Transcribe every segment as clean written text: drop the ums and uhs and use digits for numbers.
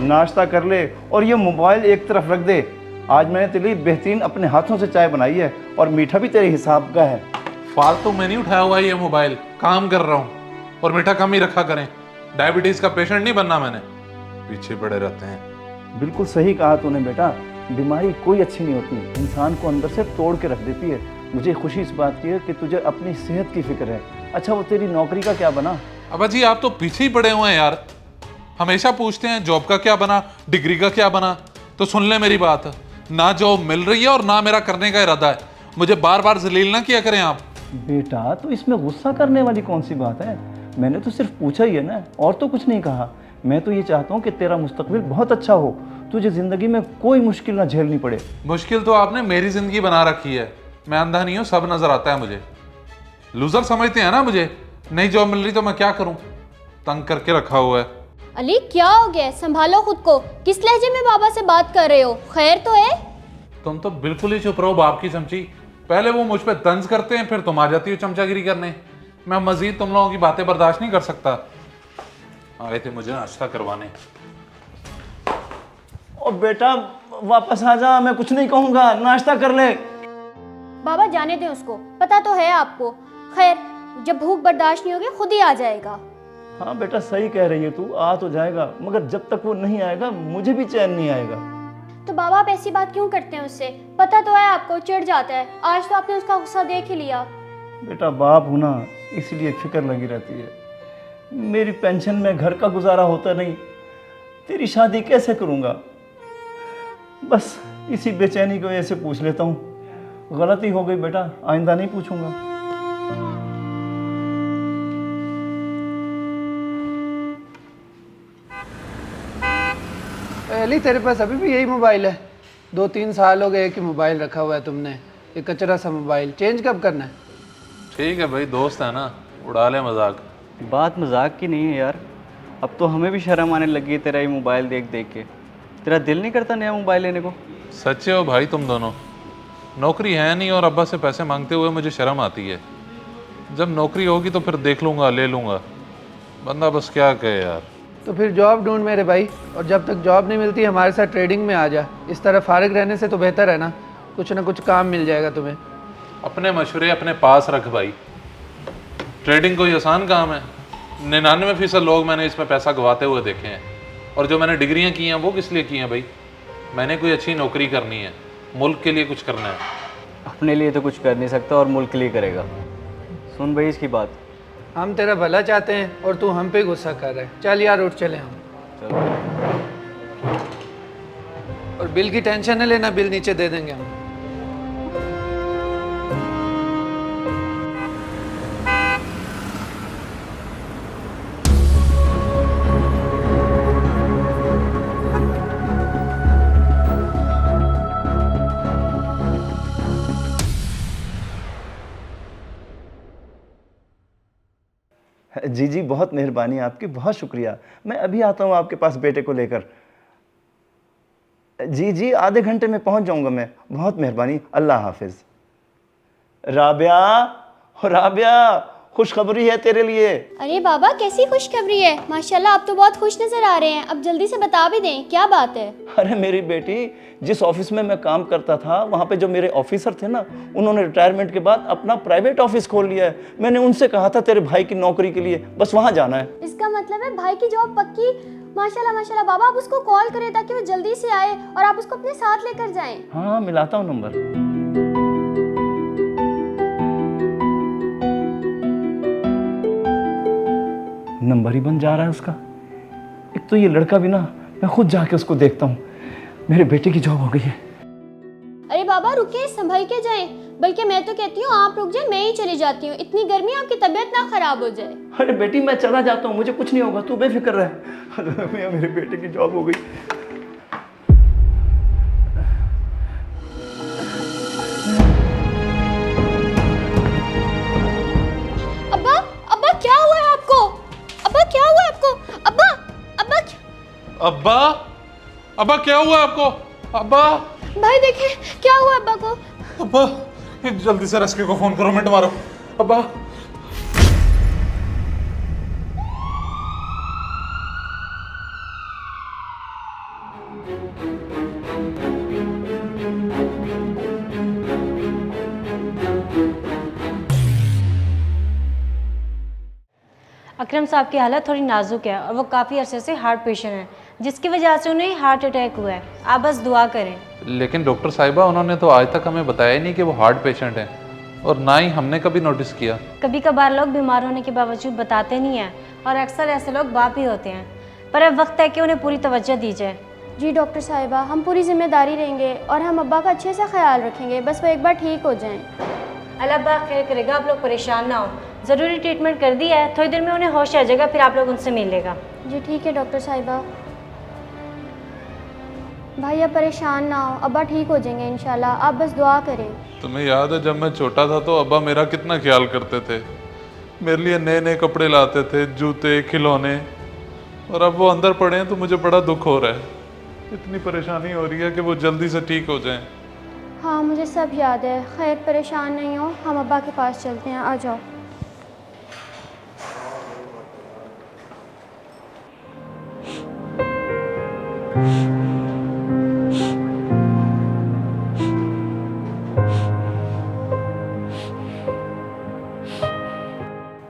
नाश्ता कर ले और ये मोबाइल एक तरफ रख दे। आज मैंने तेरे लिए बेहतरीन अपने हाथों से चाय बनाई है और मीठा भी तेरे हिसाब का है। फालतू में नहीं उठाया हुआ ये मोबाइल, काम कर रहा हूँ। और मीठा कम ही रखा करें, डायबिटीज का पेशेंट नहीं बनना मैंने, पीछे पड़े रहते हैं। बिल्कुल सही कहा तूने बेटा, बीमारी कोई अच्छी नहीं होती, इंसान को अंदर से तोड़ के रख देती है। मुझे खुशी इस बात की है कि तुझे अपनी सेहत की फिक्र है। अच्छा वो तेरी नौकरी का क्या बना? अबा जी आप तो पीछे ही पड़े हुए हैं यार, हमेशा पूछते हैं जॉब का क्या बना, डिग्री का क्या बना। तो सुन ले मेरी बात, ना जॉब मिल रही है और ना मेरा करने का इरादा है। मुझे बार बार जलील ना किया करें आप। बेटा तो इसमें गुस्सा करने वाली कौन सी बात है? मैंने तो सिर्फ पूछा ही है ना, और तो कुछ नहीं कहा। मैं तो ये चाहता हूँ कि तेरा मुस्तकबिल बहुत अच्छा हो, तुझे जिंदगी में कोई मुश्किल ना झेलनी पड़े। मुश्किल तो आपने मेरी जिंदगी बना रखी है, मैं अंधा नहीं हूँ, सब नजर आता है मुझे। लूजर समझते हैं ना मुझे, नई जॉब मिल रही तो मैं क्या करूँ, तंग करके रखा हुआ है। अली क्या हो गया, संभालो खुद को। किस लहजे में बाबा से बात कर रहे हो, खैर तो है? तुम तो बिल्कुल ही चुप रहो बाप की चमची, पहले वो मुझ पे तंज करते हैं फिर तुम आ जाती हो चमचागिरी करने। मैं मजीद तुम लोगों की बातें बर्दाश्त नहीं कर सकता। आए थे मुझे नाश्ता करवाने। और बेटा वापस आ जा, मैं कुछ नहीं कहूँगा, नाश्ता कर ले। बाबा जाने दें उसको, पता तो है आपको। खैर जब भूख बर्दाश्त नहीं होगी खुद ही आ जाएगा। हाँ बेटा सही कह रही है तू, आ तो जाएगा, मगर जब तक वो नहीं आएगा मुझे भी चैन नहीं आएगा। तो बाबा आप ऐसी बात क्यों करते हैं उससे? पता तो है आपको, चिढ़ जाता है। आज तो आपने उसका गुस्सा देख ही लिया। बेटा बाप हूँ ना, इसलिए फिक्र लगी रहती है। मेरी पेंशन में घर का गुजारा होता नहीं, तेरी शादी कैसे करूँगा? बस इसी बेचैनी की वजह से पूछ लेता हूँ। गलती हो गई बेटा, आइंदा नहीं पूछूंगा। अली तेरे पास अभी भी यही मोबाइल है? 2-3 साल हो गए कि मोबाइल रखा हुआ है तुमने, ये कचरा सा मोबाइल। चेंज कब करना है? ठीक है भाई, दोस्त है ना, उड़ा ले मजाक। बात मजाक की नहीं है यार, अब तो हमें भी शर्म आने लगी है तेरा ये मोबाइल देख देख के। तेरा दिल नहीं करता नया मोबाइल लेने को? सच्चे हो भाई तुम दोनों, नौकरी है नहीं और अब्बा से पैसे मांगते हुए मुझे शर्म आती है। जब नौकरी होगी तो फिर देख लूँगा, ले लूँगा। बंदा बस क्या कहे यार। तो फिर जॉब ढूंढ मेरे भाई, और जब तक जॉब नहीं मिलती हमारे साथ ट्रेडिंग में आ जा। इस तरह फारिग रहने से तो बेहतर है ना, कुछ ना कुछ काम मिल जाएगा तुम्हें। अपने मशवरे अपने पास रख भाई, ट्रेडिंग कोई आसान काम है? 99% लोग मैंने इसमें पैसा गवाते हुए देखे हैं। और जो मैंने डिग्रियां की हैं वो किस लिए की हैं भाई? मैंने कोई अच्छी नौकरी करनी है, मुल्क के लिए कुछ करना है। अपने लिए तो कुछ कर नहीं सकता और मुल्क के लिए करेगा। सुन भाई इसकी बात, हम तेरा भला चाहते हैं और तू हम पे गुस्सा कर रहा है। चल यार उठ चले हम। चलो। और बिल की टेंशन न लेना, बिल नीचे दे देंगे हम। जी जी बहुत मेहरबानी आपकी, बहुत शुक्रिया। मैं अभी आता हूँ आपके पास बेटे को लेकर। जी जी आधे घंटे में पहुँच जाऊँगा मैं। बहुत मेहरबानी, अल्लाह हाफिज़। राबिया, राबिया खुशखबरी है तेरे लिए। अरे बाबा कैसी खुशखबरी है? माशाल्लाह आप तो बहुत खुश नजर आ रहे हैं। अब जल्दी से बता भी दें, क्या बात है? अरे मेरी बेटी, जिस ऑफिस में मैं काम करता था वहाँ पे जो मेरे ऑफिसर थे ना, उन्होंने रिटायरमेंट के बाद अपना प्राइवेट ऑफिस खोल लिया है। मैंने उनसे कहा था तेरे भाई की नौकरी के लिए, बस वहाँ जाना है। इसका मतलब है भाई की जॉब पक्की? माशाल्लाह माशाल्लाह। बाबा आप उसको कॉल करें ताकि वो जल्दी से आए और आप उसको अपने साथ लेकर जाएं। हाँ मिलाता हूँ नंबर। नंबर ही बन जा रहा है उसका। एक तो ये लड़का भी ना, मैं खुद जाके उसको देखता हूँ। मेरे बेटे की जॉब हो गई है। अरे बाबा रुकिए, संभल के जाएं। बल्कि मैं तो कहती हूँ आप रुक जाए, मैं ही चली जाती हूँ। इतनी गर्मी, आपकी तबीयत ना खराब हो जाए। अरे बेटी मैं चला जाता हूँ, मुझे कुछ नहीं होगा, तू बेफिक्र रह। मेरे बेटे की जॉब हो गई। अब्बा, अब्बा क्या हुआ है आपको? अब्बा क्या हुआ है आपको? अब्बा, अब्बा अब्बा, अब्बा क्या हुआ आपको? अब्बा, भाई देखिए क्या हुआ अब्बा को। अब्बा जल्दी से रेस्क्यू को फोन करो, मिनट मारो। अब्बा अकरम साहब की हालत थोड़ी नाजुक है और वो काफ़ी अरसे से हार्ट पेशेंट हैं, जिसकी वजह से उन्हें हार्ट अटैक हुआ है। आप बस दुआ करें। लेकिन डॉक्टर साहिबा, उन्होंने तो आज तक हमें बताया ही नहीं कि वो हार्ट पेशेंट हैं, और ना ही हमने कभी नोटिस किया। कभी कभार लोग बीमार होने के बावजूद बताते नहीं हैं, और अक्सर ऐसे लोग बाप ही होते हैं। पर अब वक्त है कि उन्हें पूरी तवज्जो दी जाए। जी डॉक्टर साहिबा, हम पूरी जिम्मेदारी लेंगे और हम अब्बा का अच्छे से ख्याल रखेंगे, बस वो एक बार ठीक हो जाएं। अल्लाह पाक खैर करेगा, आप लोग परेशान ना हो। ज़रूरी ट्रीटमेंट कर दिया है, थोड़ी देर में उन्हें होश आ जाएगा, फिर आप लोग उनसे मिल लेगा। जी ठीक है डॉक्टर साहिबा। भाई आप परेशान ना हो, अब्बा ठीक हो जाएंगे इंशाल्लाह, आप बस दुआ करें। तुम्हें याद है जब मैं छोटा था तो अब्बा मेरा कितना ख्याल करते थे, मेरे लिए नए नए कपड़े लाते थे, जूते, खिलौने, और अब वो अंदर पड़े हैं तो मुझे बड़ा दुख हो रहा है। इतनी परेशानी हो रही है कि वो जल्दी से ठीक हो जाएं। हाँ मुझे सब याद है। खैर परेशान नहीं हो, हम अब्बा के पास चलते हैं, आ जाओ।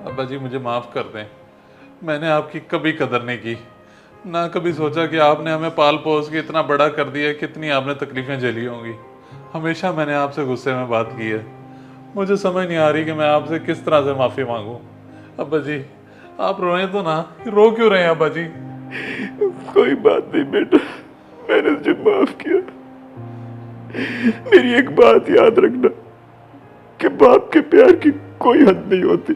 अब्बा जी मुझे माफ़ कर दें, मैंने आपकी कभी कदर नहीं की, ना कभी सोचा कि आपने हमें पाल पोस के इतना बड़ा कर दिया, कितनी आपने तकलीफ़ें झेली होंगी। हमेशा मैंने आपसे गुस्से में बात की है, मुझे समझ नहीं आ रही कि मैं आपसे किस तरह से माफ़ी मांगूं। अब्बा जी आप रोएं तो ना, रो क्यों रहे हैं अब्बा जी? कोई बात नहीं बेटा, मैंने तुझे माफ किया। मेरी एक बात याद रखना कि बाप के प्यार की कोई हद नहीं होती।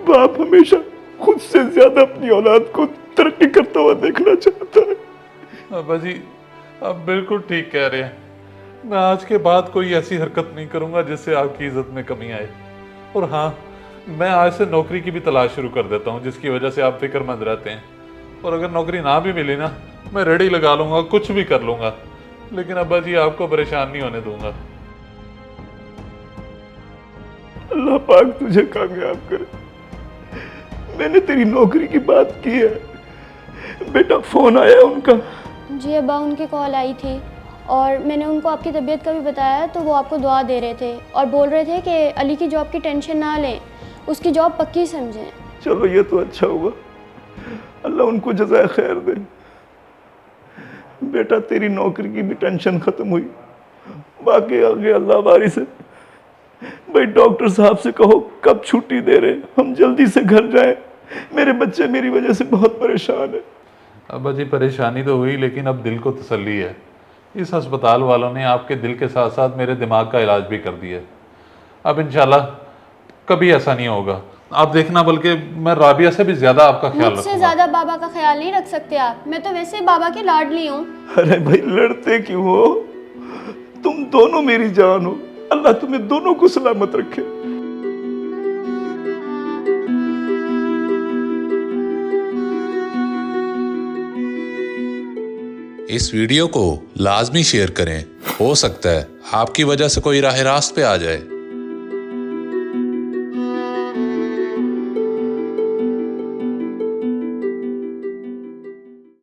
बाप हमेशा खुद से ज्यादा अपनी औलाद को तरक्की करता हुआ देखना चाहता है। अब्बा जी आप बिल्कुल ठीक कह रहे हैं, मैं आज के बाद कोई ऐसी हरकत नहीं करूंगा जिससे आपकी इज्जत में कमी आए। और हाँ, मैं आज से नौकरी की भी तलाश शुरू कर देता हूँ, जिसकी वजह से आप फिक्रमंद रहते हैं। और अगर नौकरी ना भी मिली ना, मैं रेडी लगा लूंगा, कुछ भी कर लूंगा, लेकिन अब्बा जी आपको परेशान नहीं होने दूंगा। अल्लाह पाक तुझे कामयाब करे। मैंने तेरी नौकरी की बात की है बेटा, फोन आया उनका? जी अब्बा, उनकी कॉल आई थी और मैंने उनको आपकी तबीयत का भी बताया, तो वो आपको दुआ दे रहे थे और बोल रहे थे कि अली की जॉब की टेंशन ना लें, उसकी जॉब पक्की समझें। चलो ये तो अच्छा हुआ, अल्लाह उनको जज़ाए खैर दे। बेटा तेरी नौकरी की भी टेंशन खत्म हुई, बाकी आगे अल्लाह वारी से। भाई डॉक्टर साहब से कहो कब छुट्टी दे रहे, हम जल्दी से घर जाएं। मेरे बच्चे मेरी वजह से बहुत परेशान है। अब्बा जी परेशानी तो हुई, लेकिन अब दिल को तसल्ली है। इस अस्पताल वालों ने आपके दिल के साथ साथ मेरे दिमाग का इलाज भी कर दिया। अब इंशाल्लाह कभी ऐसा नहीं होगा, आप देखना, बल्कि मैं राबिया से भी ज्यादा आपका ख्याल मुझसे रखूंगा। ज्यादा बाबा का ख्याल नहीं रख सकते आप, मैं तो वैसे बाबा की लाडली हूँ। अरे भाई लड़ते क्यों हो, तुम दोनों मेरी जान हो, अल्लाह तुम्हें दोनों को सलामत रखे। इस वीडियो को लाजमी शेयर करें, हो सकता है आपकी वजह से कोई राह रास्त पे आ जाए।